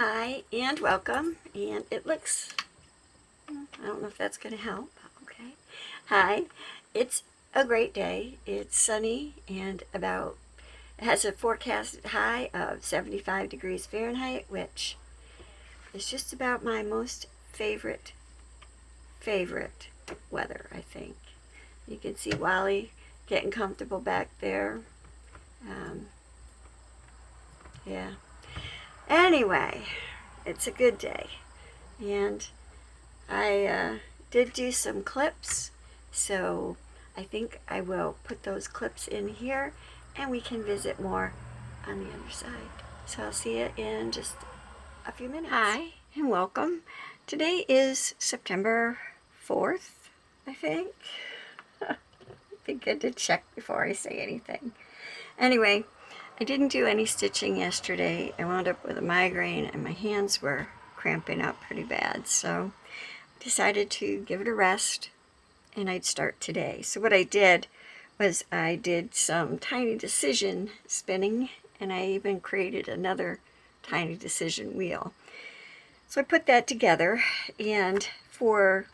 Hi and welcome, and it looks, I don't know if that's going to help. Okay. Hi, it's a great day. It's sunny and it has a forecasted high of 75 degrees Fahrenheit, which is just about my most favorite weather, I think. You can see Wally getting comfortable back there. Yeah. Anyway, it's a good day, and I did do some clips, so I think I will put those clips in here and we can visit more on the other side. So I'll see you in just a few minutes. Hi and welcome. Today is September 4th, I think. It'd be good to check before I say anything. Anyway, I didn't do any stitching yesterday. I wound up with a migraine and my hands were cramping up pretty bad, so I decided to give it a rest and I'd start today. So what I did was I did some tiny decision spinning, and I even created another tiny decision wheel. So I put that together, and for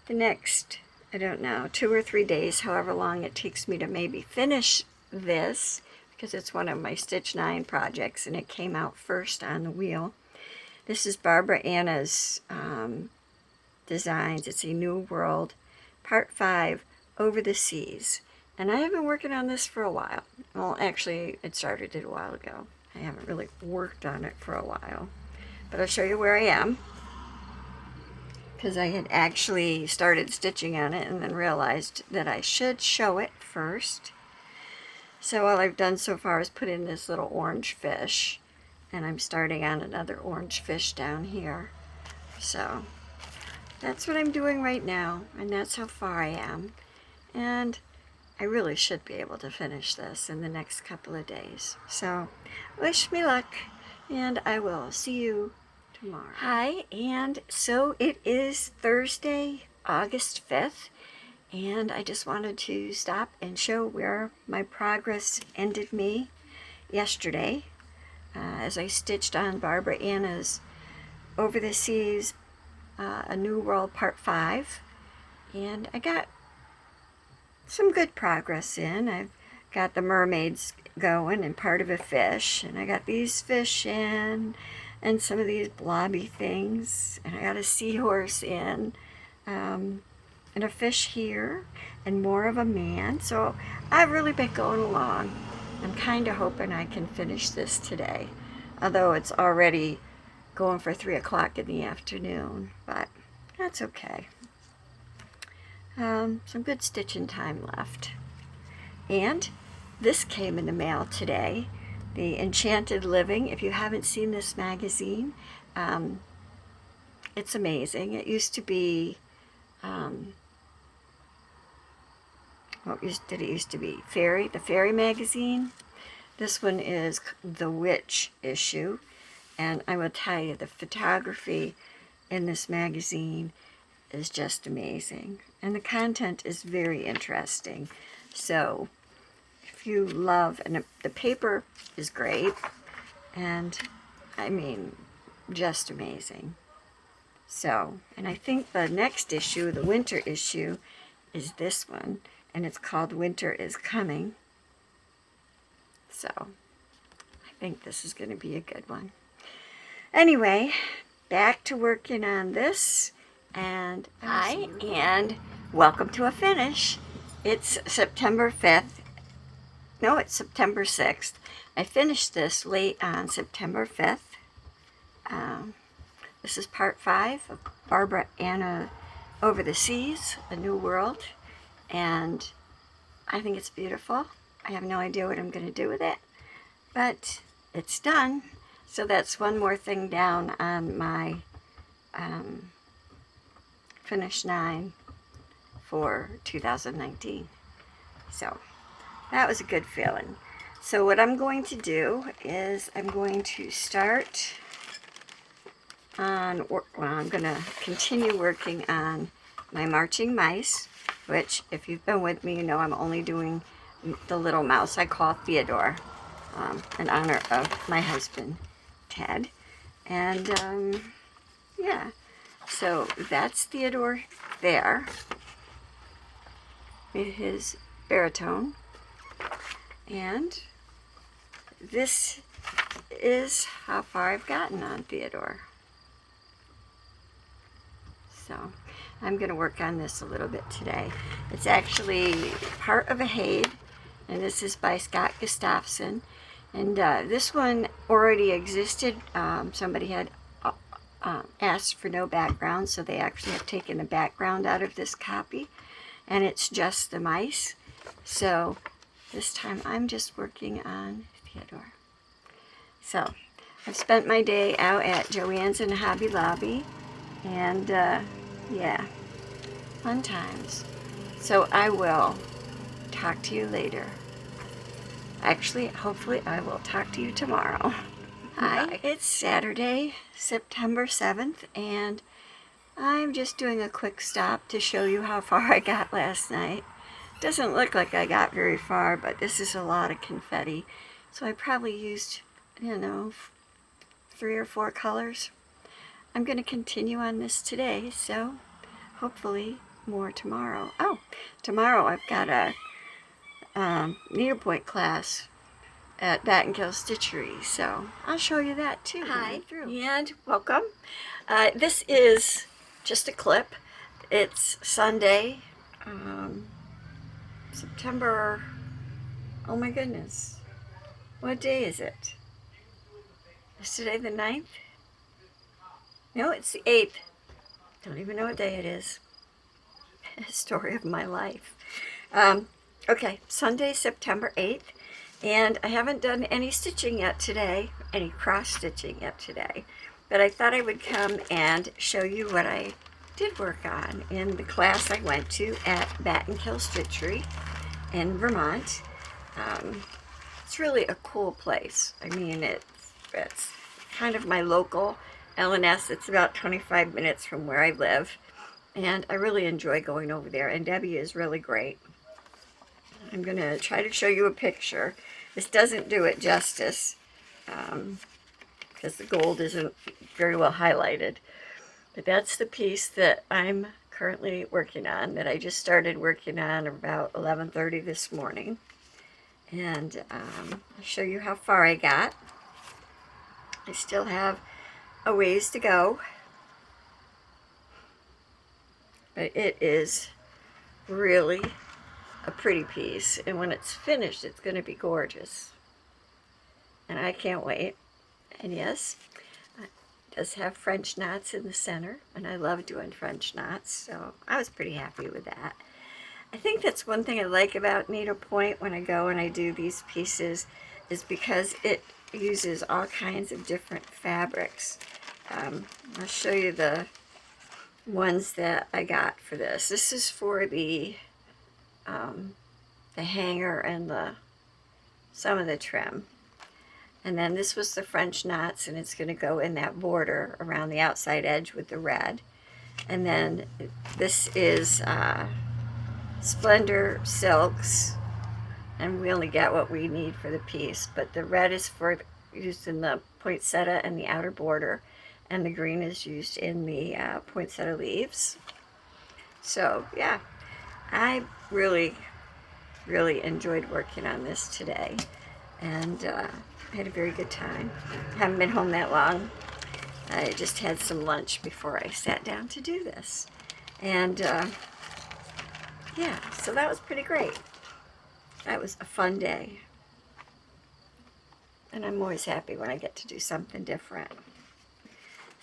the next, I don't know, 2 or 3 days, however long it takes me to maybe finish this, because it's one of my Stitch 9 projects and it came out first on the wheel. This is Barbara Anna's designs. It's a New World Part 5, Over the Seas. And I have been working on this for a while. Well, actually, it started a while ago. I haven't really worked on it for a while. But I'll show you where I am, because I had actually started stitching on it and then realized that I should show it first. So all I've done so far is put in this little orange fish, and I'm starting on another orange fish down here. So that's what I'm doing right now, and that's how far I am. And I really should be able to finish this in the next couple of days. So wish me luck, and I will see you tomorrow. Hi, and so it is Thursday, August 5th. And I just wanted to stop and show where my progress ended me yesterday as I stitched on Barbara Anna's Over the Seas, A New World Part 5. And I got some good progress in. I've got the mermaids going and part of a fish. And I got these fish in and some of these blobby things. And I got a seahorse in. And a fish here, and more of a man. So I've really been going along. I'm kind of hoping I can finish this today, although it's already going for 3 o'clock in the afternoon, but that's okay. Some good stitching time left. And this came in the mail today, the Enchanted Living. If you haven't seen this magazine, it's amazing. It used to be what did it used to be? Fairy, the Fairy magazine. This one is the Witch issue, and I will tell you, the photography in this magazine is just amazing, and the content is very interesting. So if you love, and the paper is great, and I mean, just amazing. So, and I think the next issue, the winter issue, is this one, and it's called Winter is Coming. So I think this is going to be a good one. Anyway, back to working on this, and hi, and welcome to a finish. It's September 5th. No, it's September 6th. I finished this late on September 5th. This is part 5 of Barbara Anna Over the Seas, A New World. And I think it's beautiful. I have no idea what I'm going to do with it, but it's done. So that's one more thing down on my Finish 9 for 2019. So that was a good feeling. So what I'm going to do is I'm going to start on, well, I'm going to continue working on my marching mice, which, if you've been with me, you know I'm only doing the little mouse I call Theodore, in honor of my husband, Ted. And yeah, so that's Theodore there with his baritone. And this is how far I've gotten on Theodore. So I'm going to work on this a little bit today. It's actually part of a Haid, and this is by Scott Gustafson. And this one already existed. Somebody had asked for no background, so they actually have taken the background out of this copy, and it's just the mice. So this time I'm just working on Theodore. So I've spent my day out at Joann's and Hobby Lobby, and yeah, fun times. So I will talk to you later. Actually, hopefully I will talk to you tomorrow. Hi, bye. It's Saturday, September 7th, and I'm just doing a quick stop to show you how far I got last night. Doesn't look like I got very far, but this is a lot of confetti. So I probably used, 3 or 4 colors. I'm going to continue on this today, so hopefully more tomorrow. Oh, tomorrow I've got a needlepoint class at Battenkill Stitchery, so I'll show you that too. Hi, and welcome. This is just a clip. It's Sunday, September, oh my goodness, what day is it? Is today the 9th? No, it's the 8th. Don't even know what day it is. Story of my life. Okay, Sunday, September 8th, and I haven't done any stitching yet today, any cross stitching yet today, but I thought I would come and show you what I did work on in the class I went to at Battenkill Stitchery in Vermont. It's really a cool place. I mean, it's kind of my local L&S. It's about 25 minutes from where I live, and I really enjoy going over there, and Debbie is really great. I'm going to try to show you a picture. This doesn't do it justice because the gold isn't very well highlighted. But that's the piece that I'm currently working on, that I just started working on about 11:30 this morning. And I'll show you how far I got. I still have a ways to go, but it is really a pretty piece, and when it's finished it's going to be gorgeous, and I can't wait. And yes, it does have French knots in the center, and I love doing French knots, so I was pretty happy with that. I think that's one thing I like about needlepoint when I go and I do these pieces, is because it uses all kinds of different fabrics. I'll show you the ones that I got for this. This is for the hanger and some of the trim. And then this was the French knots, and it's going to go in that border around the outside edge with the red. And then this is Splendor Silks, and we only get what we need for the piece, but the red is for used in the poinsettia and the outer border, and the green is used in the poinsettia leaves. So yeah, I really enjoyed working on this today, and I had a very good time. Haven't been home that long. I just had some lunch before I sat down to do this, and yeah, so that was pretty great. That was a fun day, and I'm always happy when I get to do something different.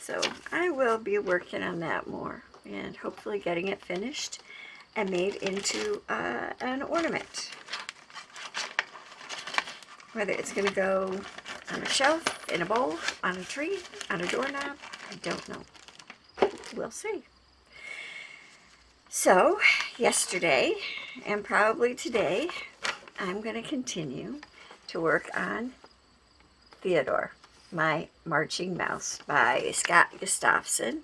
So I will be working on that more, and hopefully getting it finished and made into an ornament. Whether it's going to go on a shelf, in a bowl, on a tree, on a doorknob, I don't know. We'll see. So yesterday, and probably today, I'm going to continue to work on Theodore, my marching mouse, by Scott Gustafson.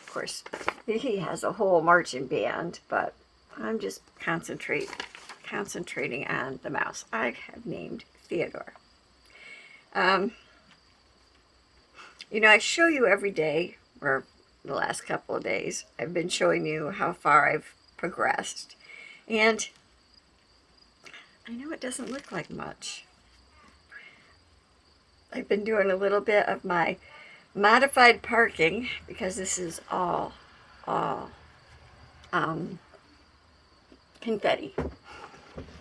Of course, he has a whole marching band, but I'm just concentrating on the mouse I have named Theodore. You know, I show you every day, or the last couple of days, I've been showing you how far I've progressed. And I know it doesn't look like much. I've been doing a little bit of my modified parking because this is all confetti.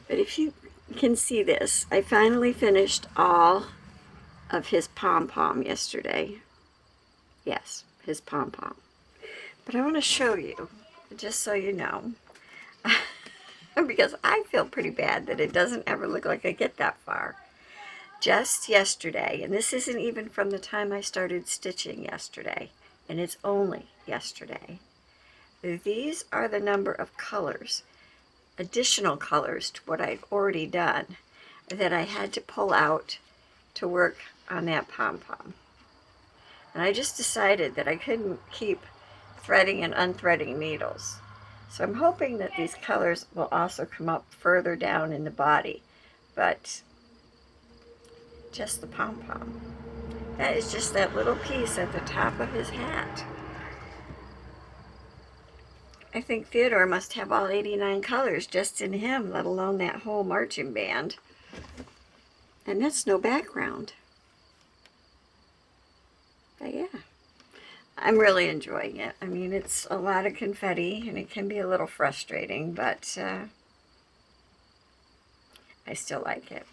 But if you can see this, I finally finished all of his pom-pom yesterday. Yes, his pom-pom. But I want to show you, just so you know, because I feel pretty bad that it doesn't ever look like I get that far. Just yesterday, and this isn't even from the time I started stitching yesterday, and it's only yesterday. These are the number of colors, additional colors to what I've already done, that I had to pull out to work on that pom-pom. And I just decided that I couldn't keep threading and unthreading needles. So I'm hoping that these colors will also come up further down in the body, but just the pom-pom. That is just that little piece at the top of his hat. I think Theodore must have all 89 colors just in him, let alone that whole marching band. And that's no background. But yeah, I'm really enjoying it. I mean, it's a lot of confetti, and it can be a little frustrating, but I still like it.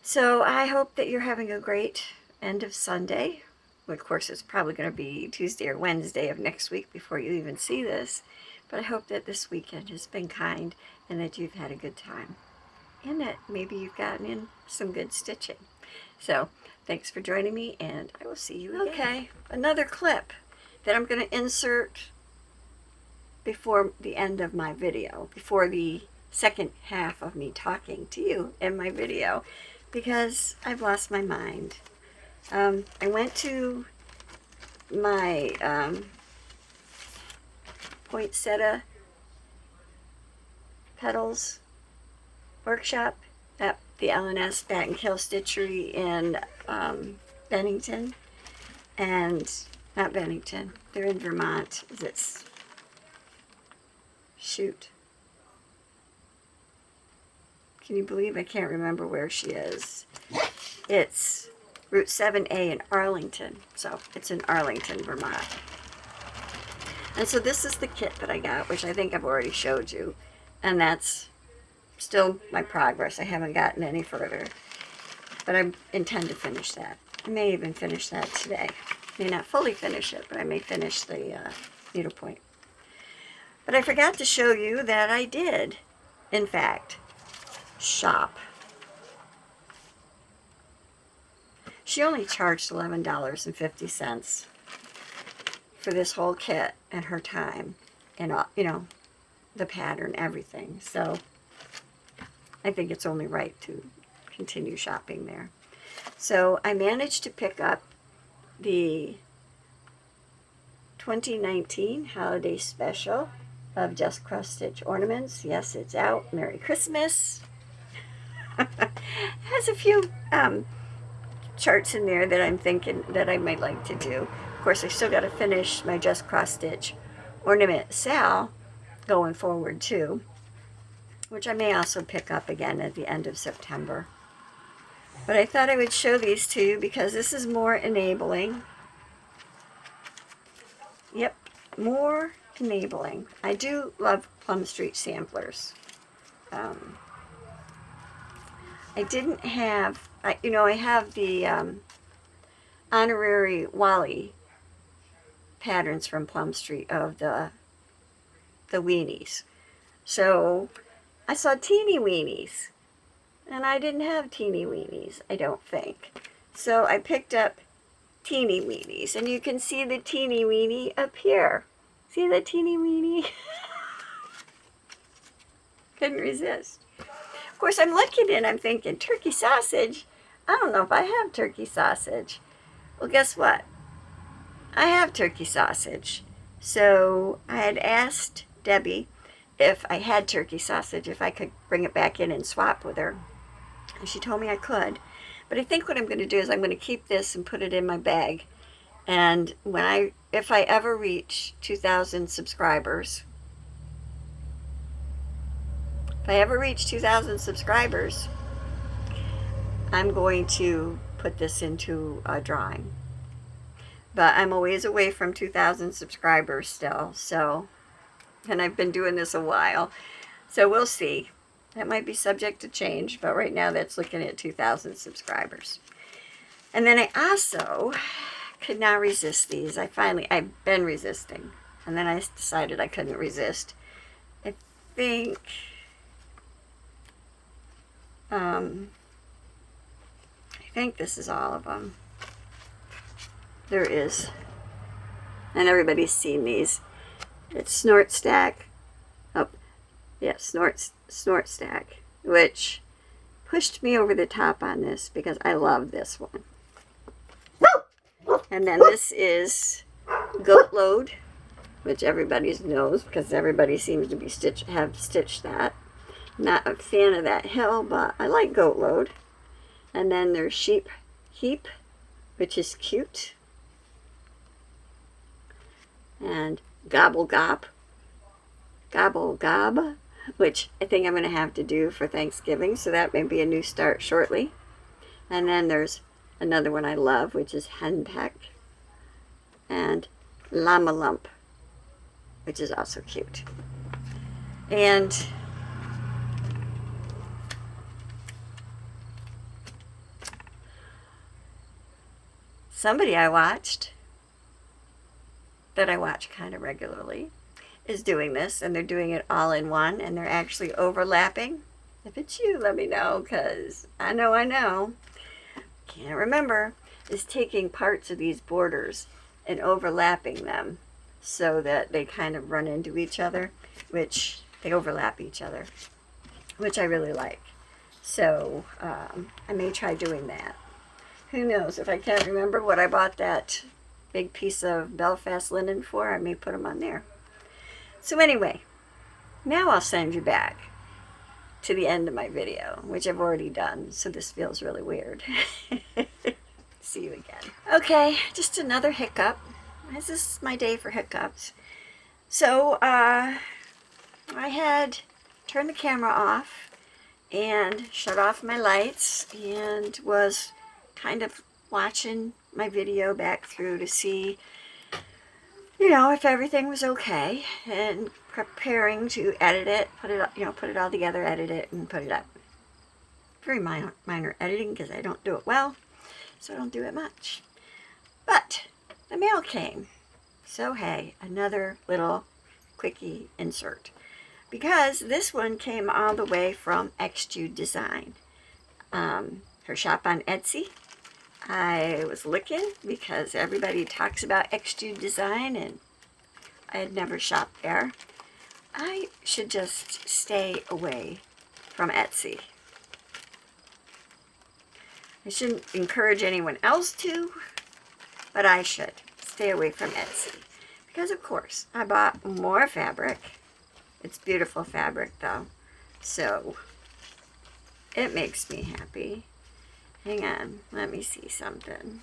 So I hope that you're having a great end of Sunday. Of course, it's probably going to be Tuesday or Wednesday of next week before you even see this. But I hope that this weekend has been kind and that you've had a good time. And that maybe you've gotten in some good stitching. So thanks for joining me, and I will see you again. Okay, another clip that I'm going to insert before the end of my video, before the second half of me talking to you in my video, because I've lost my mind. I went to my poinsettia petals workshop at the LNS Battenkill Stitchery in Bennington, and not Bennington, they're in Vermont. Shoot. Can you believe I can't remember where she is? It's Route 7A in Arlington. So it's in Arlington, Vermont. And so this is the kit that I got, which I think I've already showed you. And that's still my progress. I haven't gotten any further. But I intend to finish that. I may even finish that today. May not fully finish it, but I may finish the needlepoint. But I forgot to show you that I did, in fact, shop. She only charged $11.50 for this whole kit and her time and, you know, the pattern, everything. So I think it's only right to continue shopping there. So I managed to pick up the 2019 holiday special of Just Cross Stitch Ornaments. Yes, it's out. Merry Christmas. Has a few charts in there that I'm thinking that I might like to do. Of course, I still got to finish my Just Cross Stitch ornament sale going forward too, which I may also pick up again at the end of September. But I thought I would show these to you because this is more enabling. Yep, more enabling. I do love Plum Street samplers. I didn't have, I have the honorary Wally patterns from Plum Street of the weenies. So I saw teeny weenies, and I didn't have teeny weenies, I don't think. So I picked up teeny weenies, and you can see the teeny weenie up here. See the teeny weenie? Couldn't resist. Of course, I'm looking and I'm thinking, turkey sausage? I don't know if I have turkey sausage. Well, guess what? I have turkey sausage. So I had asked Debbie if I had turkey sausage, if I could bring it back in and swap with her. And she told me I could. But I think what I'm going to do is I'm going to keep this and put it in my bag. And if I ever reach 2,000 subscribers, I'm going to put this into a drawing. But I'm a ways away from 2,000 subscribers still, so, and I've been doing this a while, so we'll see. That might be subject to change, but right now that's looking at 2,000 subscribers. And then I also could not resist these. I've been resisting, and then I decided I couldn't resist. I think, this is all of them. There is, and everybody's seen these. It's Snort Stack. Oh, yeah, Snort Stack, which pushed me over the top on this because I love this one. And then this is Goat Load, which everybody knows because everybody seems to be have stitched that. Not a fan of that hill, but I like Goat Load. And then there's Sheep Heap, which is cute. And Gobble Gob, which I think I'm going to have to do for Thanksgiving, so that may be a new start shortly. And then there's another one I love, which is Henpeck, and Llama Lump, which is also cute. And somebody I watched, that I watch kind of regularly, is doing this, and they're doing it all in one, and they're actually overlapping. If it's you, let me know, because I know, can't remember, is taking parts of these borders and overlapping them so that they kind of run into each other, which they overlap each other, which I really like. So I may try doing that. Who knows, if I can't remember what I bought that big piece of Belfast linen for, I may put them on there. So anyway, now I'll send you back to the end of my video, which I've already done, so this feels really weird. See you again. Okay, just another hiccup. This is my day for hiccups. So I had turned the camera off and shut off my lights and was kind of watching my video back through to see, if everything was okay, and preparing to edit it, put it all together, edit it, and put it up. Very minor editing because I don't do it well, so I don't do it much. But the mail came, so hey, another little quickie insert, because this one came all the way from XJude Design, her shop on Etsy. I was looking because everybody talks about XJude Design, and I had never shopped there. I should just stay away from Etsy. I shouldn't encourage anyone else to, but I should stay away from Etsy. Because of course, I bought more fabric. It's beautiful fabric though, so it makes me happy. Hang on, let me see something.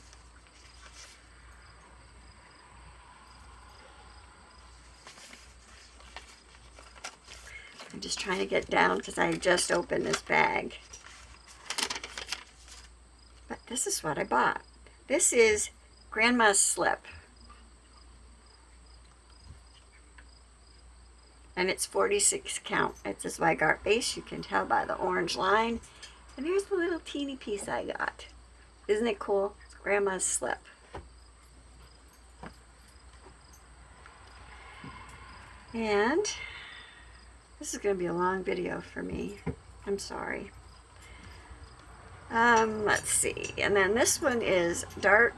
I'm just trying to get down because I just opened this bag. But this is what I bought. This is Grandma's Slip. And it's 46 count. It's a Zweigart base. You can tell by the orange line. And here's the little teeny piece I got. Isn't it cool? It's Grandma's Slip. And this is going to be a long video for me. I'm sorry. Let's see. And then this one is dark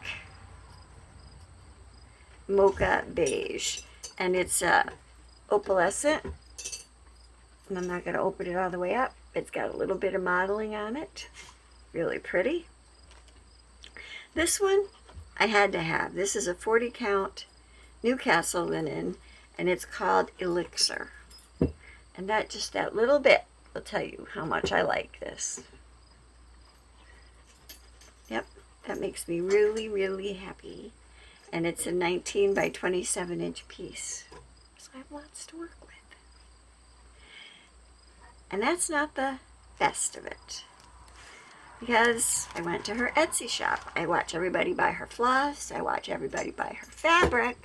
mocha beige. And it's opalescent. And I'm not going to open it all the way up. It's got a little bit of modeling on it. Really pretty. This one I had to have. This is a 40 count Newcastle linen, and it's called Elixir. And that little bit will tell you how much I like this. That makes me really, really happy. And it's a 19 by 27 inch piece. So I have lots to work with. And that's not the best of it. Because I went to her Etsy shop. I watch everybody buy her floss. I watch everybody buy her fabric.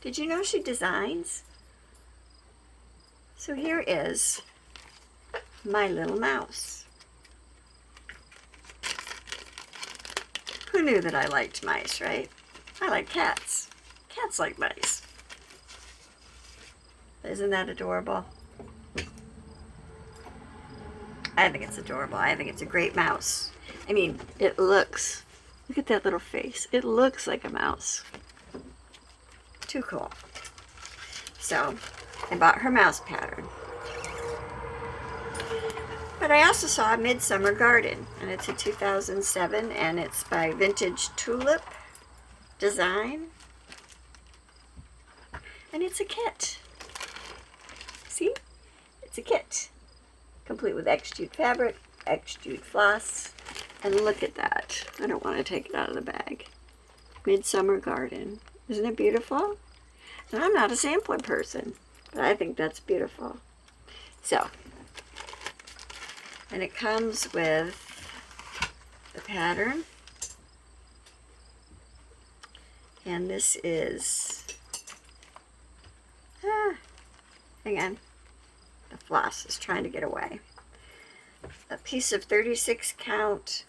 Did you know she designs? So here is my little mouse. Who knew that I liked mice, right? I like cats. Cats like mice. Isn't that adorable? I think it's adorable. I think it's a great mouse. I mean, it looks, look at that little face. It looks like a mouse. Too cool. So, I bought her mouse pattern. But I also saw a Midsummer Garden, and it's a 2007, and it's by Vintage Tulip Design. And it's a kit. See? It's a kit. Complete with extrude fabric, extrude floss, and look at that. I don't want to take it out of the bag. Midsummer Garden. Isn't it beautiful? And I'm not a sampler person, but I think that's beautiful. So, and it comes with the pattern. And this is, hang on. The floss is trying to get away. A piece of 36 count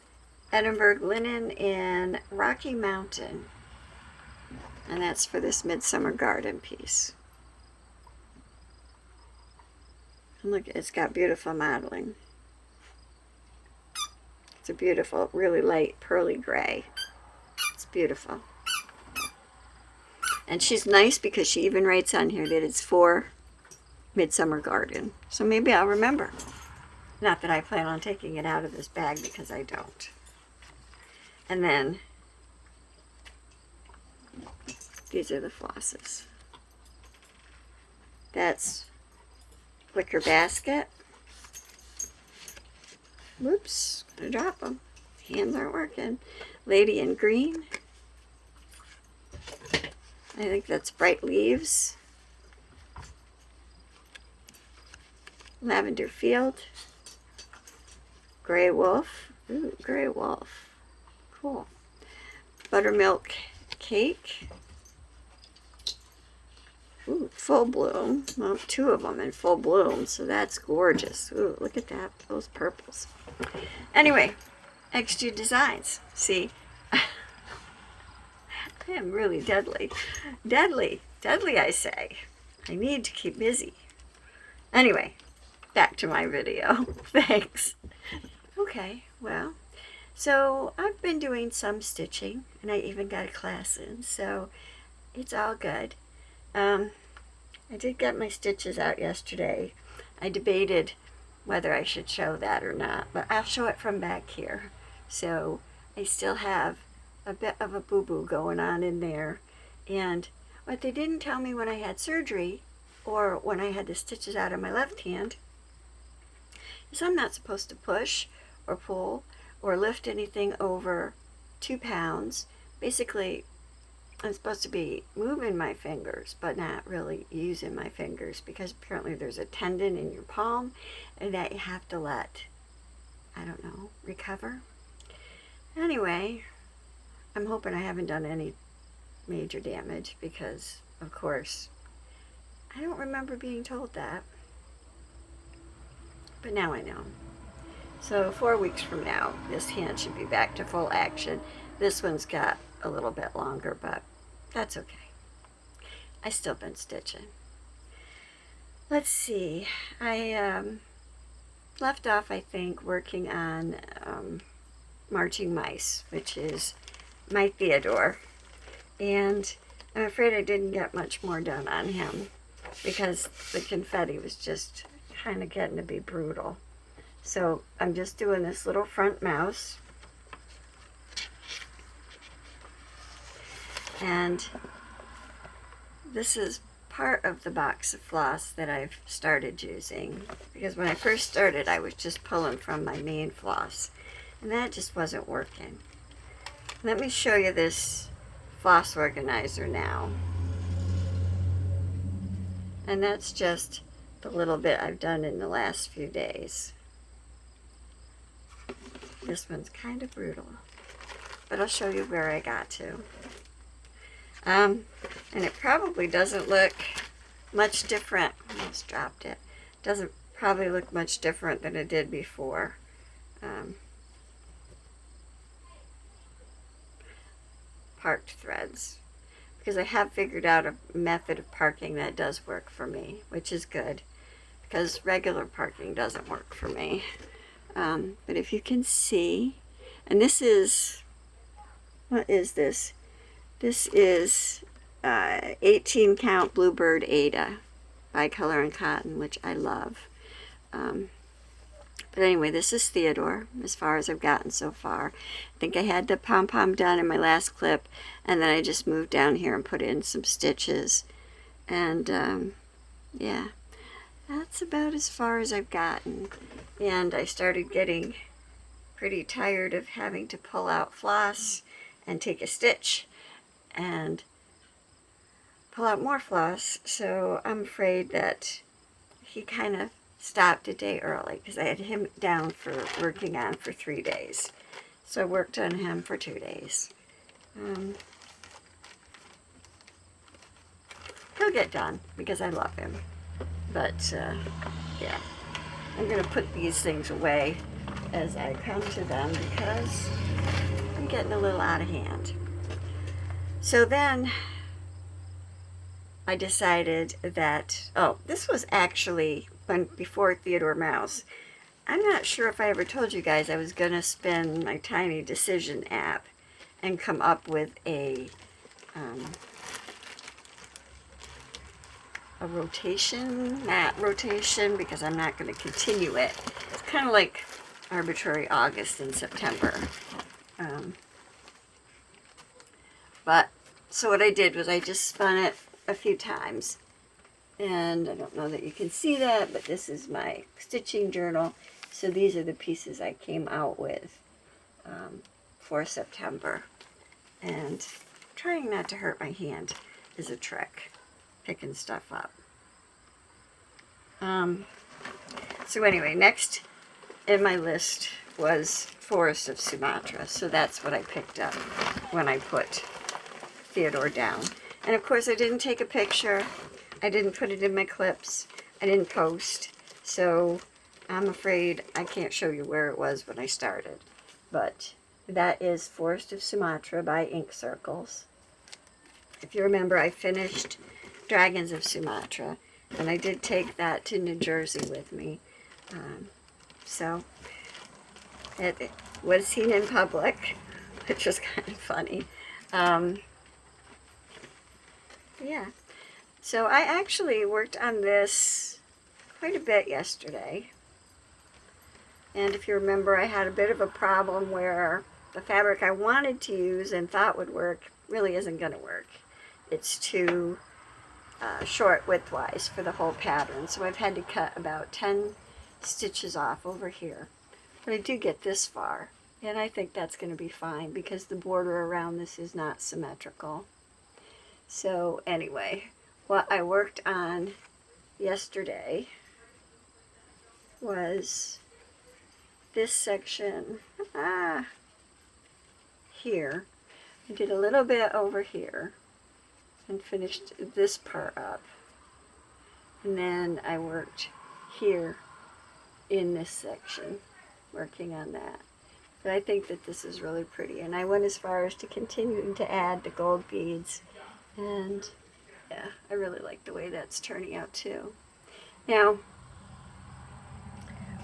Edinburgh linen in Rocky Mountain. And that's for this Midsummer Garden piece. And look, it's got beautiful modeling. It's a beautiful, really light pearly gray. It's beautiful. And she's nice because she even writes on here that it's for Midsummer Garden. So maybe I'll remember. Not that I plan on taking it out of this bag because I don't. And then these are the flosses. That's wicker basket. Whoops, gonna drop them. Hands aren't working. Lady in green. I think that's bright leaves. Lavender field. Gray wolf. Ooh, gray wolf. Cool. Buttermilk cake. Ooh, full bloom. Well, two of them in full bloom, so that's gorgeous. Ooh, look at that. Those purples. Anyway, XG Designs. See? I am really deadly. Deadly. Deadly, I say. I need to keep busy. Anyway, back to my video. Thanks. Okay, well, so I've been doing some stitching, and I even got a class in, so it's all good. I did get my stitches out yesterday. I debated whether I should show that or not, but I'll show it from back here. So I still have a bit of a boo-boo going on in there. And what they didn't tell me when I had surgery, or when I had the stitches out of my left hand, is I'm not supposed to push or pull or lift anything over 2 pounds. Basically, I'm supposed to be moving my fingers, but not really using my fingers, because apparently there's a tendon in your palm and that you have to let, I don't know, recover. Anyway, I'm hoping I haven't done any major damage, because, of course, I don't remember being told that. But now I know. So 4 weeks from now, this hand should be back to full action. This one's got a little bit longer, but that's okay. I still been stitching. Let's see. I left off, I think, working on Marching Mice, which is my Theodore. And I'm afraid I didn't get much more done on him, because the confetti was just kind of getting to be brutal. So I'm just doing this little front mouse. And this is part of the box of floss that I've started using, because when I first started I was just pulling from my main floss, and that just wasn't working. Let me show you this floss organizer now. And that's just the little bit I've done in the last few days. This one's kind of brutal, but I'll show you where I got to. And it probably doesn't look much different. I almost dropped it. Doesn't probably look much different than it did before. Parked threads, because I have figured out a method of parking that does work for me, which is good, because regular parking doesn't work for me. But if you can see, and this is, what is this? This is 18 count Bluebird Ada by Color and Cotton, which I love. But anyway, this is Theodore, as far as I've gotten so far. I think I had the pom-pom done in my last clip, and then I just moved down here and put in some stitches. And yeah, that's about as far as I've gotten. And I started getting pretty tired of having to pull out floss and take a stitch and pull out more floss. So I'm afraid that he kind of stopped a day early, because I had him down for working on for 3 days. So I worked on him for 2 days. He'll get done because I love him. But yeah, I'm going to put these things away as I come to them, because I'm getting a little out of hand. So then I decided that, oh, this was actually before Theodore Mouse. I'm not sure if I ever told you guys I was going to spin my Tiny Decision app and come up with a rotation, not rotation, because I'm not going to continue it. It's kind of like arbitrary August and September. But, so what I did was I just spun it a few times. And I don't know that you can see that, but this is my stitching journal. So these are the pieces I came out with for September. And trying not to hurt my hand is a trick, picking stuff up. So anyway, next in my list was Forest of Sumatra. So that's what I picked up when I put Theodore down. And of course I didn't take a picture. I didn't put it in my clips. I didn't post. So I'm afraid I can't show you where it was when I started. But that is Forest of Sumatra by Ink Circles. If you remember, I finished Dragons of Sumatra. And I did take that to New Jersey with me. So it was seen in public, which was kind of funny. Yeah. So I actually worked on this quite a bit yesterday. And if you remember, I had a bit of a problem where the fabric I wanted to use and thought would work really isn't going to work. It's too short widthwise for the whole pattern. So I've had to cut about 10 stitches off over here. But I do get this far. And I think that's going to be fine because the border around this is not symmetrical. So anyway, what I worked on yesterday was this section here. I did a little bit over here and finished this part up. And then I worked here in this section, working on that. But I think that this is really pretty. And I went as far as to continuing to add the gold beads. And yeah, I really like the way that's turning out too. Now,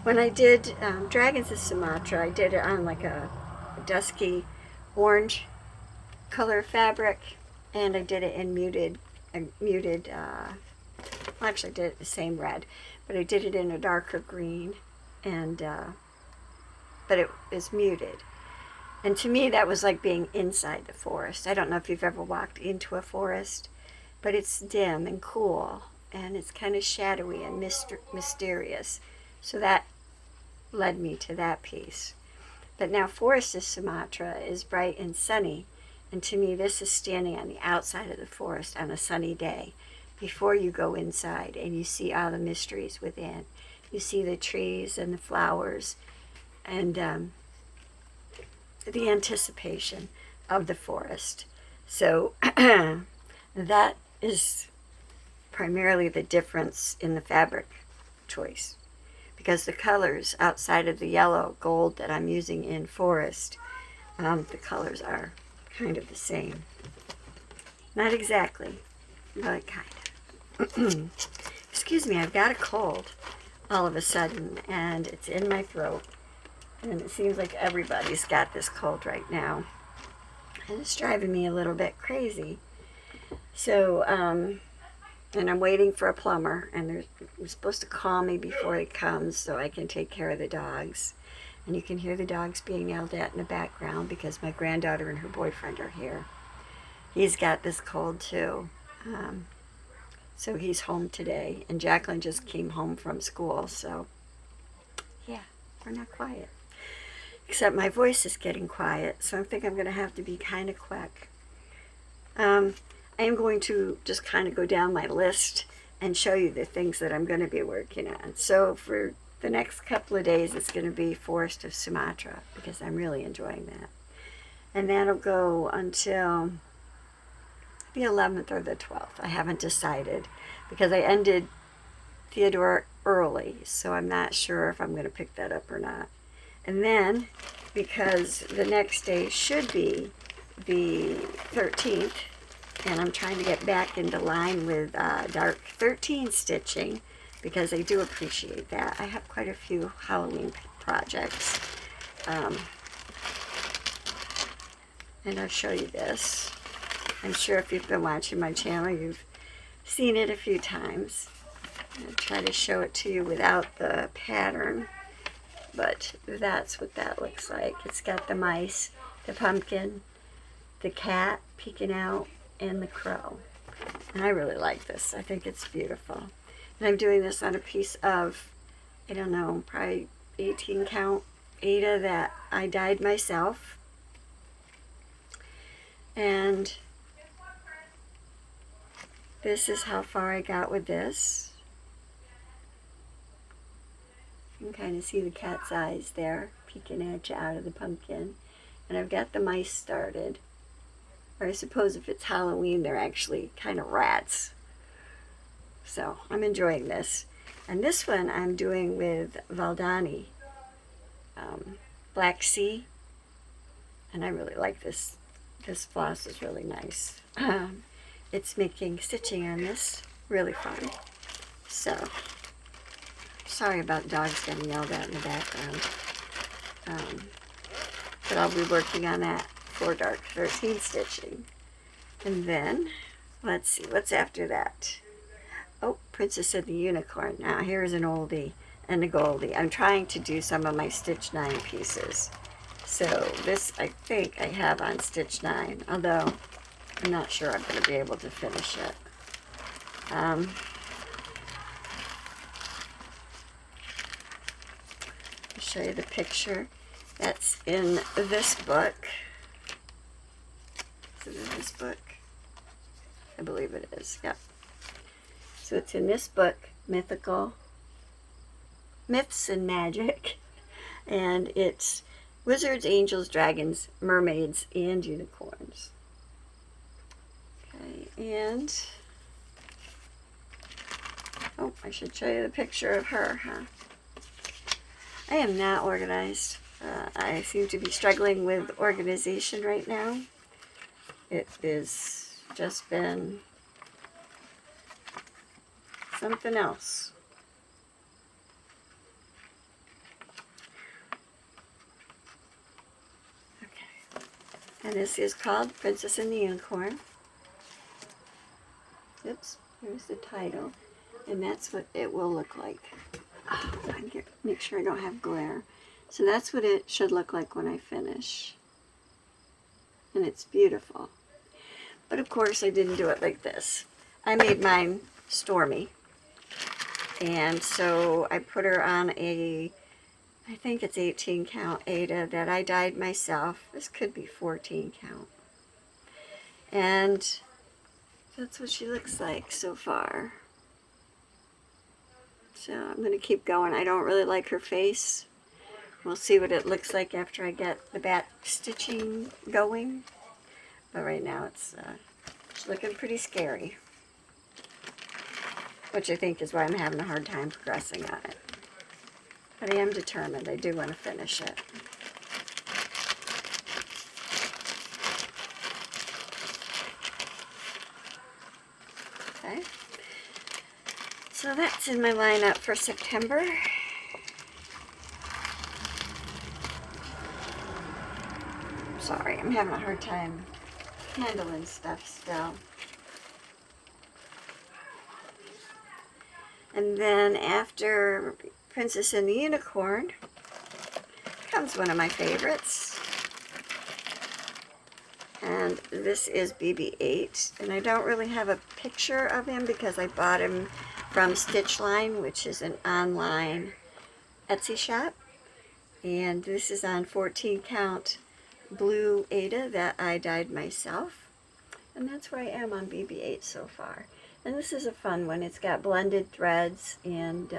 when I did Dragons of Sumatra, I did it on like a dusky orange color fabric. And I did it in muted, well, actually I did it the same red, but I did it in a darker green, and but it is muted. And to me, that was like being inside the forest. I don't know if you've ever walked into a forest, but it's dim and cool, and it's kind of shadowy and mysterious. So that led me to that piece. But now Forest of Sumatra is bright and sunny, and to me this is standing on the outside of the forest on a sunny day before you go inside and you see all the mysteries within. You see the trees and the flowers and the anticipation of the forest. So that is primarily the difference in the fabric choice, because the colors outside of the yellow gold that I'm using in Forest, the colors are kind of the same. Not exactly, but kind of. Excuse me, I've got a cold all of a sudden, and it's in my throat, and it seems like everybody's got this cold right now, and it's driving me a little bit crazy. So, and I'm waiting for a plumber, and they're supposed to call me before he comes so I can take care of the dogs. And you can hear the dogs being yelled at in the background because my granddaughter and her boyfriend are here. He's got this cold too. So he's home today, and Jacqueline just came home from school, so yeah, we're not quiet. Except my voice is getting quiet, so I think I'm going to have to be kind of quick. I am going to just kind of go down my list and show you the things that I'm going to be working on. So for the next couple of days, it's going to be Forest of Sumatra, because I'm really enjoying that. And that'll go until the 11th or the 12th. I haven't decided, because I ended Theodore early, so I'm not sure if I'm going to pick that up or not. And then, because the next day should be the 13th, and I'm trying to get back into line with dark 13 stitching, because I do appreciate that. I have quite a few Halloween projects. And I'll show you this. I'm sure if you've been watching my channel, you've seen it a few times. I'll try to show it to you without the pattern, but that's what that looks like. It's got the mice, the pumpkin, the cat peeking out, and the crow. And I really like this. I think it's beautiful. And I'm doing this on a piece of, I don't know, probably 18 count Aida that I dyed myself. And this is how far I got with this. You can kind of see the cat's eyes there peeking at you out of the pumpkin. And I've got the mice started. Or I suppose if it's Halloween, they're actually kind of rats. So I'm enjoying this. And this one I'm doing with Valdani, Black Sea. And I really like this. This floss is really nice. It's making stitching on this really fun. So, sorry about dogs getting yelled at in the background. But I'll be working on that for dark 13 stitching. And then, let's see, what's after that? Oh, Princess and the Unicorn. Now, here's an oldie and a goldie. I'm trying to do some of my Stitch 9 pieces. So, this I think I have on Stitch 9, although I'm not sure I'm going to be able to finish it. I'll show you the picture that's in this book. Is it in this book? I believe it is, yep. So it's in this book, Mythical Myths and Magic, and it's wizards, angels, dragons, mermaids, and unicorns. Okay, and oh, I should show you the picture of her, huh? I am not organized. I seem to be struggling with organization right now. It has just been something else. Okay. And this is called Princess and the Unicorn. Oops, here's the title. And that's what it will look like. Oh, make sure I don't have glare. So that's what it should look like when I finish. And it's beautiful. But of course I didn't do it like this. I made mine Stormy. And so I put her on a I think it's 18 count Ada that I dyed myself. This could be 14 count. And that's what she looks like so far. So I'm going to keep going. I don't really like her face. We'll see what it looks like after I get the back stitching going. But right now it's looking pretty scary. Which I think is why I'm having a hard time progressing on it. But I am determined. I do want to finish it. Okay. So that's in my lineup for September. Sorry, I'm having a hard time handling stuff still. And then after Princess and the Unicorn comes one of my favorites. And this is BB-8. And I don't really have a picture of him because I bought him from Stitchline, which is an online Etsy shop. And this is on 14 count blue Ada that I dyed myself. And that's where I am on BB-8 so far. And this is a fun one. It's got blended threads, and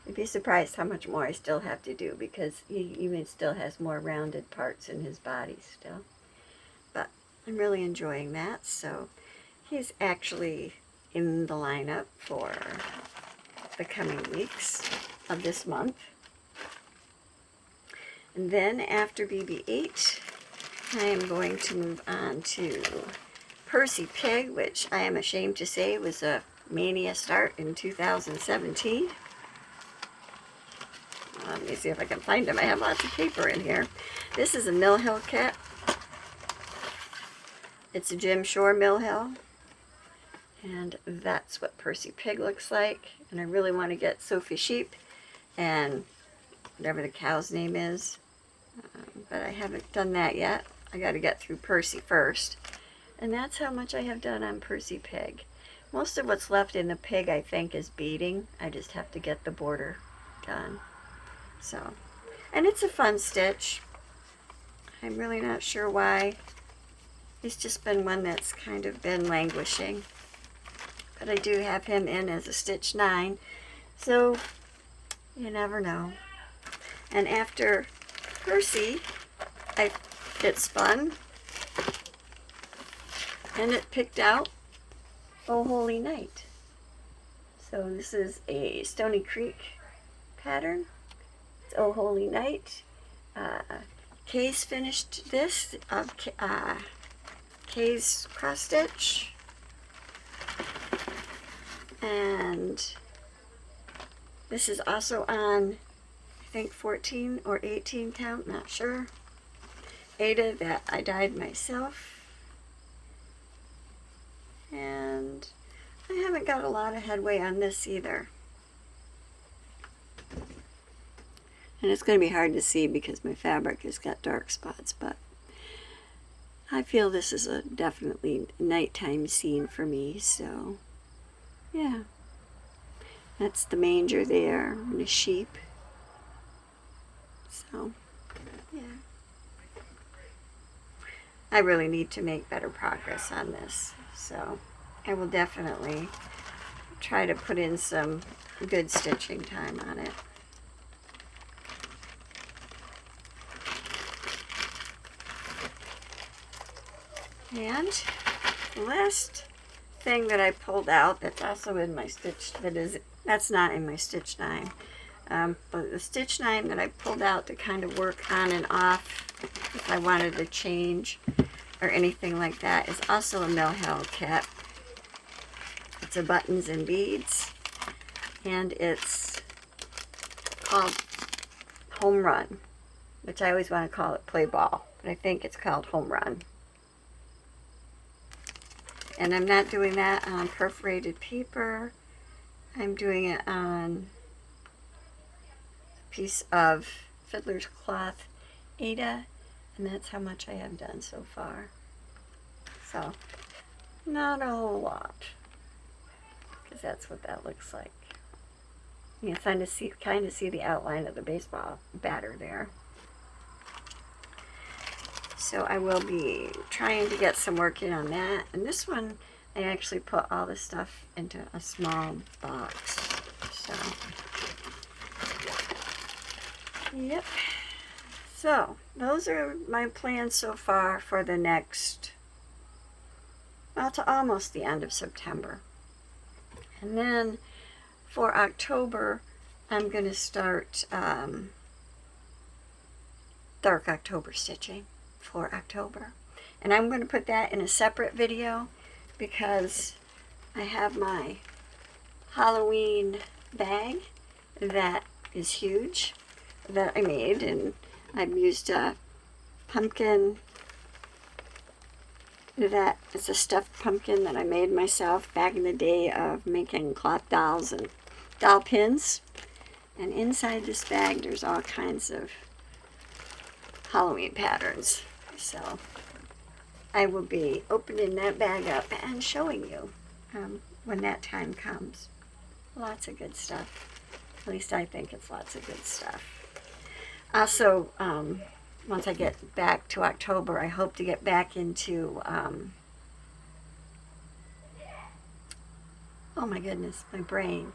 you'd be surprised how much more I still have to do because he even still has more rounded parts in his body still. But I'm really enjoying that. So he's actually in the lineup for the coming weeks of this month. And then after BB-8, I am going to move on to Percy Pig, which I am ashamed to say was a mania start in 2017. Let me see if I can find them. I have lots of paper in here. This is a Mill Hill kit. It's a Jim Shore Mill Hill. And that's what Percy Pig looks like. And I really want to get Sophie Sheep and whatever the cow's name is. But I haven't done that yet. I got to get through Percy first. And that's how much I have done on Percy Pig. Most of what's left in the pig, I think, is beading. I just have to get the border done. So, and it's a fun stitch. I'm really not sure why. It's just been one that's kind of been languishing. But I do have him in as a stitch 9. So, you never know. And after Percy, it spun. And it picked out Oh Holy Night. So this is a Stony Creek pattern. It's Oh Holy Night. Kay's finished this of Kay's cross stitch. And this is also on, I think, 14 or 18 count, not sure. Ada that I dyed myself. And I haven't got a lot of headway on this either. And it's going to be hard to see because my fabric has got dark spots, but I feel this is a definitely nighttime scene for me, so yeah. That's the manger there and a sheep. So, yeah. I really need to make better progress on this. So I will definitely try to put in some good stitching time on it. And the last thing that I pulled out that's also in my stitch, that's not in my stitch 9. But the stitch 9 that I pulled out to kind of work on and off if I wanted to change or anything like that is also a Mill Hill kit. It's a buttons and beads, and it's called Home Run, which I always want to call it Play Ball, but I think it's called Home Run. And I'm not doing that on perforated paper. I'm doing it on a piece of Fiddler's Cloth Ada, and that's how much I have done so far. So, not a whole lot, because that's what that looks like. You can kind of see the outline of the baseball batter there. So I will be trying to get some work in on that. And this one, I actually put all the stuff into a small box. So, yep. So, those are my plans so far for the next, well, to almost the end of September. And then for October, I'm going to start dark October stitching for October. And I'm going to put that in a separate video because I have my Halloween bag that is huge that I made, and I've used a pumpkin that is a stuffed pumpkin that I made myself back in the day of making cloth dolls and doll pins. And inside this bag there's all kinds of Halloween patterns. So I will be opening that bag up and showing you when that time comes. Lots of good stuff. At least I think it's lots of good stuff. Also, once I get back to October, I hope to get back into, oh my goodness, my brain.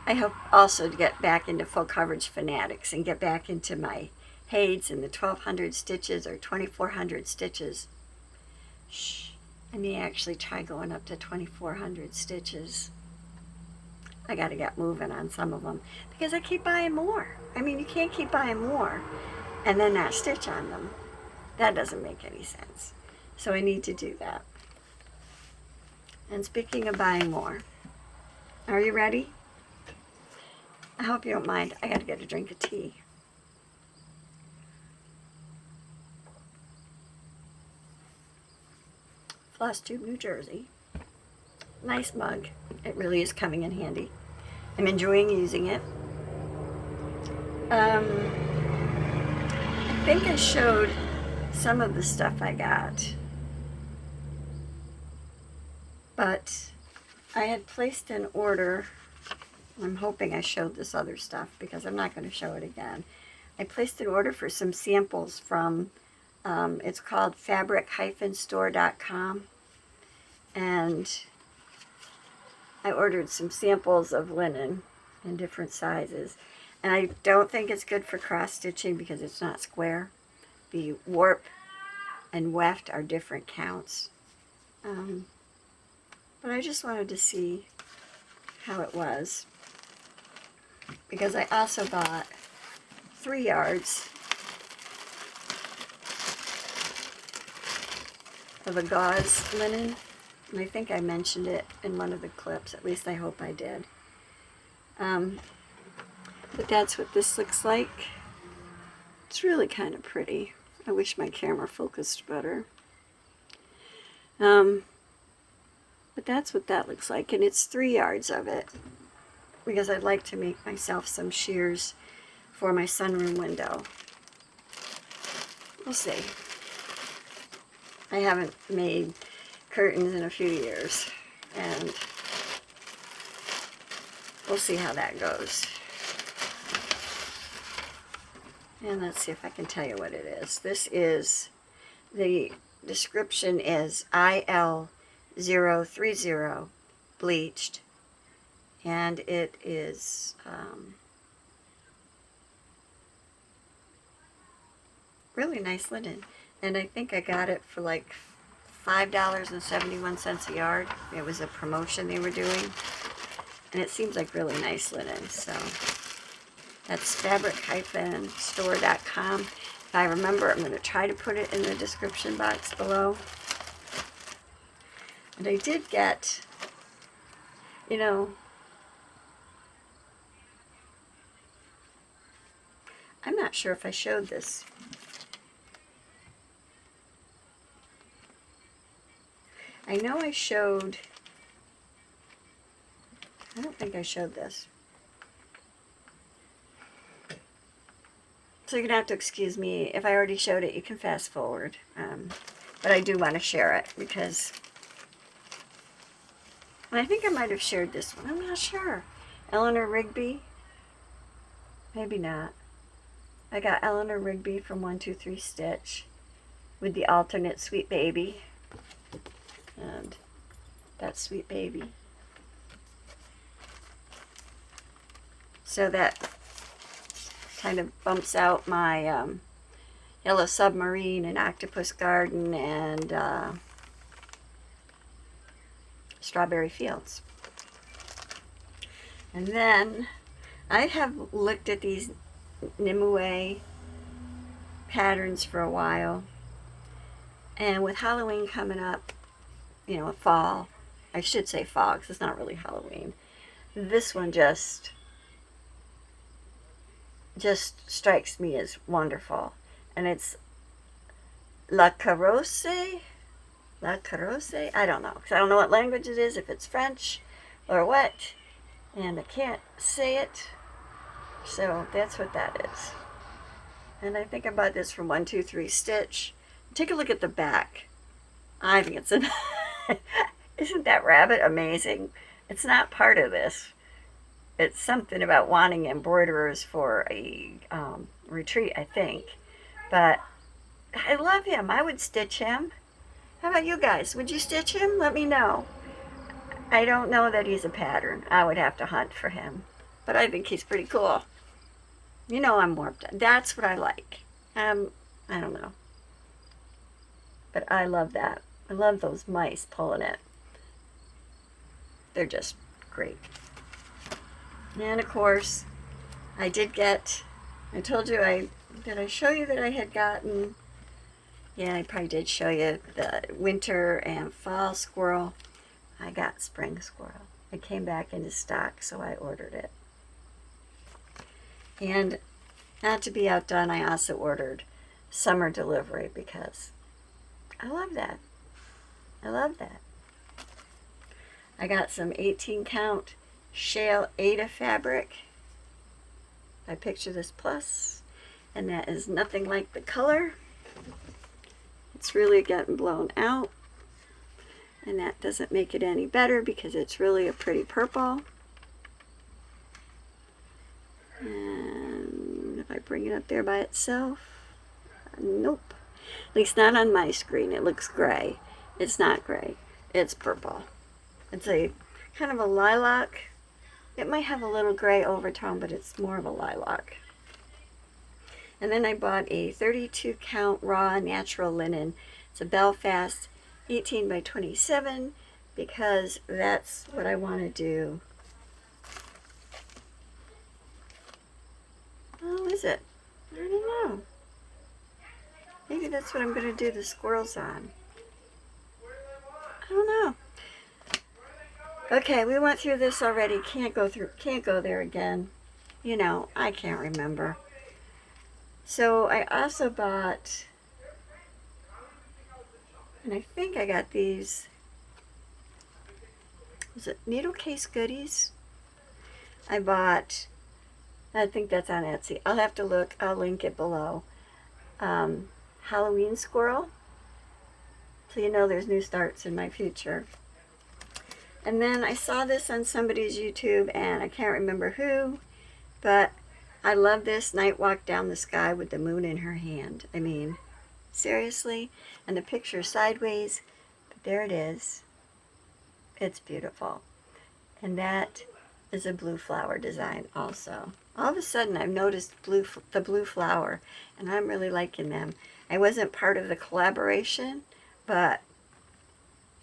I hope also to get back into full coverage fanatics and get back into my Hades and the 1200 stitches or 2400 stitches. Shh, I may actually try going up to 2400 stitches. I got to get moving on some of them because I keep buying more. I mean, you can't keep buying more and then not stitch on them. That doesn't make any sense. So I need to do that. And speaking of buying more, are you ready? I hope you don't mind. I got to get a drink of tea. FlossTube, New Jersey. Nice mug. It really is coming in handy. I'm enjoying using it. I think I showed some of the stuff I got. But I had placed an order. I'm hoping I showed this other stuff because I'm not going to show it again. I placed an order for some samples from, it's called fabric-store.com. And I ordered some samples of linen in different sizes. And I don't think it's good for cross stitching because it's not square. The warp and weft are different counts. But I just wanted to see how it was. Because I also bought 3 yards of a gauze linen. And I think I mentioned it in one of the clips. At least I hope I did. But that's what this looks like. It's really kind of pretty. I wish my camera focused better. But that's what that looks like. And it's 3 yards of it. Because I'd like to make myself some shears for my sunroom window. We'll see. I haven't made curtains in a few years, and we'll see how that goes. And let's see if I can tell you what it is. This is, the description is IL030 bleached, and it is really nice linen. And I think I got it for like $5.71 a yard. It was a promotion they were doing. And it seems like really nice linen. So that's fabric-store.com. If I remember, I'm going to try to put it in the description box below. And I did get, you know, I'm not sure if I showed this. I know I showed, I don't think I showed this. So you're going to have to excuse me. If I already showed it, you can fast forward. But I do want to share it because, and I think I might have shared this one. I'm not sure. Eleanor Rigby. Maybe not. I got Eleanor Rigby from 123 Stitch with the alternate Sweet Baby. And that's Sweet Baby. So that kind of bumps out my Yellow Submarine and Octopus Garden and Strawberry Fields. And then I have looked at these Nimue patterns for a while, and with Halloween coming up, you know, fall, I should say fall because it's not really Halloween, this one just strikes me as wonderful. And it's La Carrosse, I don't know, because I don't know what language it is, if it's French or what, and I can't say it. So that's what that is. And I think I bought this from 123 Stitch. Take a look at the back. I think it's isn't that rabbit amazing? It's not part of this. It's something about wanting embroiderers for a retreat, I think. But I love him. I would stitch him. How about you guys? Would you stitch him? Let me know. I don't know that he's a pattern. I would have to hunt for him. But I think he's pretty cool. You know I'm warped. That's what I like. I don't know. But I love that. I love those mice pulling it. They're just great. And of course, I did get, I told you, did I show you that I had gotten, yeah, I probably did show you the winter and fall squirrel. I got spring squirrel. It came back into stock, so I ordered it. And not to be outdone, I also ordered summer delivery because I love that. I love that. I got some 18 count Shale Ada fabric. I picture this plus, and that is nothing like the color. It's really getting blown out, and that doesn't make it any better because it's really a pretty purple. And if I bring it up there by itself, nope. At least not on my screen. It looks gray. It's not gray. It's purple. It's a kind of a lilac. It might have a little gray overtone, but it's more of a lilac. And then I bought a 32 count raw natural linen. It's a Belfast 18 by 27 because that's what I want to do. Oh, is it? I don't know. Maybe that's what I'm going to do the squirrels on. I don't know. Okay, we went through this already. Can't go there again. You know, I can't remember. So I also bought, and I think I got these, was it needle case goodies? I bought, I think that's on Etsy. I'll have to look. I'll link it below. Halloween squirrel. So you know there's new starts in my future. And then I saw this on somebody's YouTube, and I can't remember who, but I love this night walk down the sky with the moon in her hand. I mean, seriously? And the picture sideways, but there it is. It's beautiful. And that is a blue flower design also. All of a sudden I've noticed the blue flower, and I'm really liking them. I wasn't part of the collaboration, but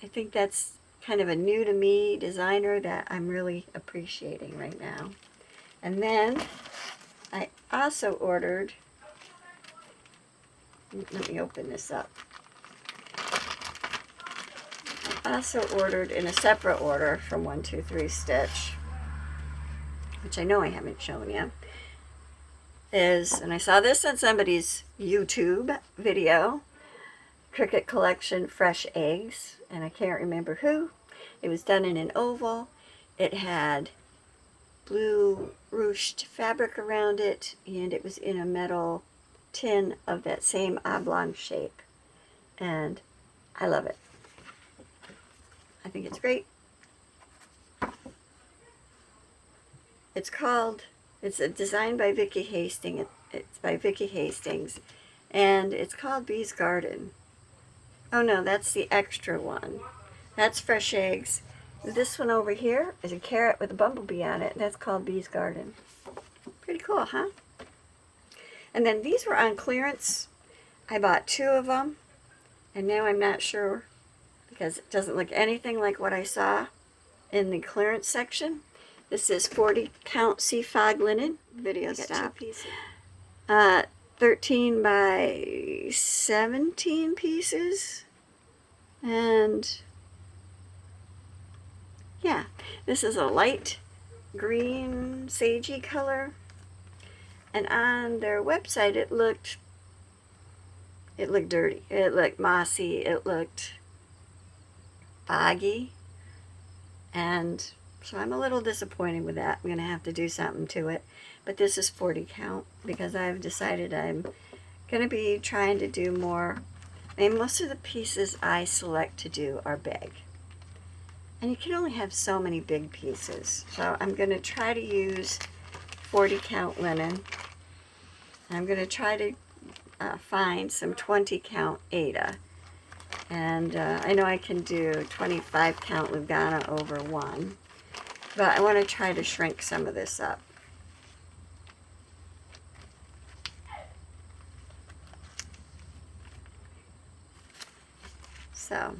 I think that's kind of a new to me designer that I'm really appreciating right now. And then I also ordered, let me open this up. I also ordered in a separate order from 123 Stitch, which I know I haven't shown you, and I saw this on somebody's YouTube video, Cricket Collection Fresh Eggs, and I can't remember who. It was done in an oval. It had blue ruched fabric around it, and it was in a metal tin of that same oblong shape. And I love it. I think it's great. It's designed by Vicki Hastings. It's by Vicki Hastings, and it's called Bee's Garden. Oh no, that's the extra one. That's Fresh Eggs. This one over here is a carrot with a bumblebee on it. That's called Bee's Garden. Pretty cool, huh? And then these were on clearance. I bought 2 of them, and now I'm not sure because it doesn't look anything like what I saw in the clearance section. This is 40 count sea fog linen. Video stop. 13 by 17 pieces. And yeah, this is a light green sagey color. And on their website it looked dirty. It looked mossy. It looked foggy. And so I'm a little disappointed with that. I'm going to have to do something to it. But this is 40 count because I've decided I'm going to be trying to do more. I mean, most of the pieces I select to do are big. And you can only have so many big pieces. So I'm going to try to use 40 count linen. I'm going to try to find some 20 count Aida. And I know I can do 25 count Lugana over 1. But I want to try to shrink some of this up. So,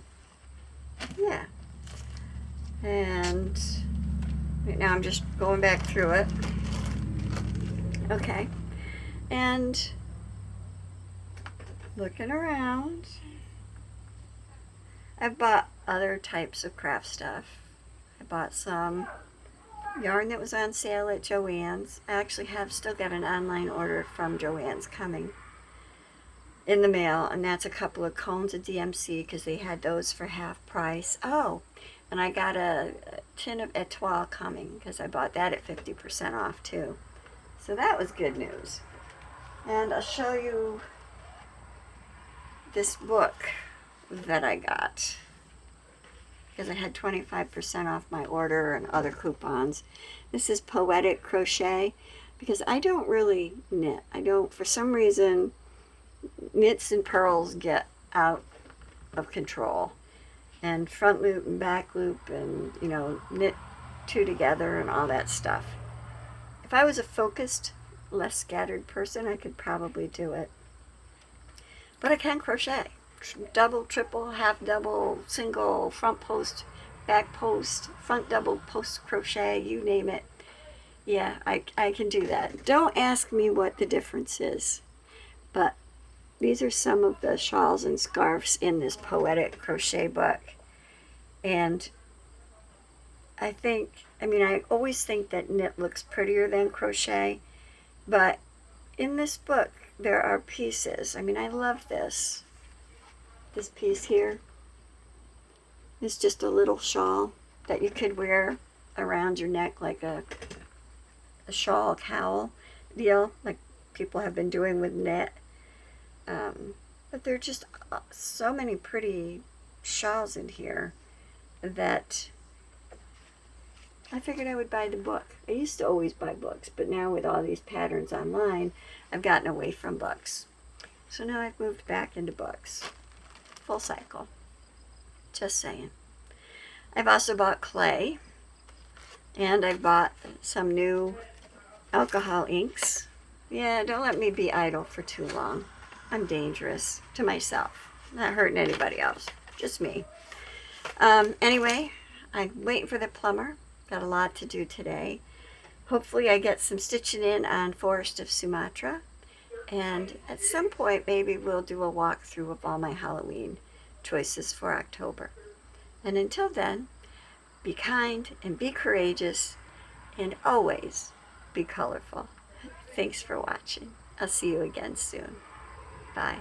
yeah. And right now I'm just going back through it. Okay. And looking around, I've bought other types of craft stuff. I bought some yarn that was on sale at Joann's. I actually have still got an online order from Joann's coming in the mail, and that's a couple of cones of DMC because they had those for half price. Oh, and I got a tin of Etoile coming because I bought that at 50% off too. So that was good news. And I'll show you this book that I got because I had 25% off my order and other coupons. This is Poetic Crochet because I don't really knit. For some reason, knits and purls get out of control. And front loop and back loop and, knit 2 together and all that stuff. If I was a focused, less scattered person, I could probably do it. But I can crochet. Double, triple, half double, single, front post, back post, front double, post crochet, you name it. Yeah, I can do that. Don't ask me what the difference is, but these are some of the shawls and scarves in this Poetic Crochet book. And I always think that knit looks prettier than crochet, but in this book there are pieces. I love this. This piece here is just a little shawl that you could wear around your neck like a shawl cowl deal, like people have been doing with knit. But there are just so many pretty shawls in here that I figured I would buy the book. I used to always buy books, but now with all these patterns online, I've gotten away from books. So now I've moved back into books. Full cycle. Just saying. I've also bought clay, and I've bought some new alcohol inks. Yeah, don't let me be idle for too long. I'm dangerous to myself. Not hurting anybody else. Just me. Anyway, I'm waiting for the plumber. Got a lot to do today. Hopefully I get some stitching in on Forest of Sumatra. And at some point, maybe we'll do a walkthrough of all my Halloween choices for October. And until then, be kind and be courageous and always be colorful. Thanks for watching. I'll see you again soon. Bye.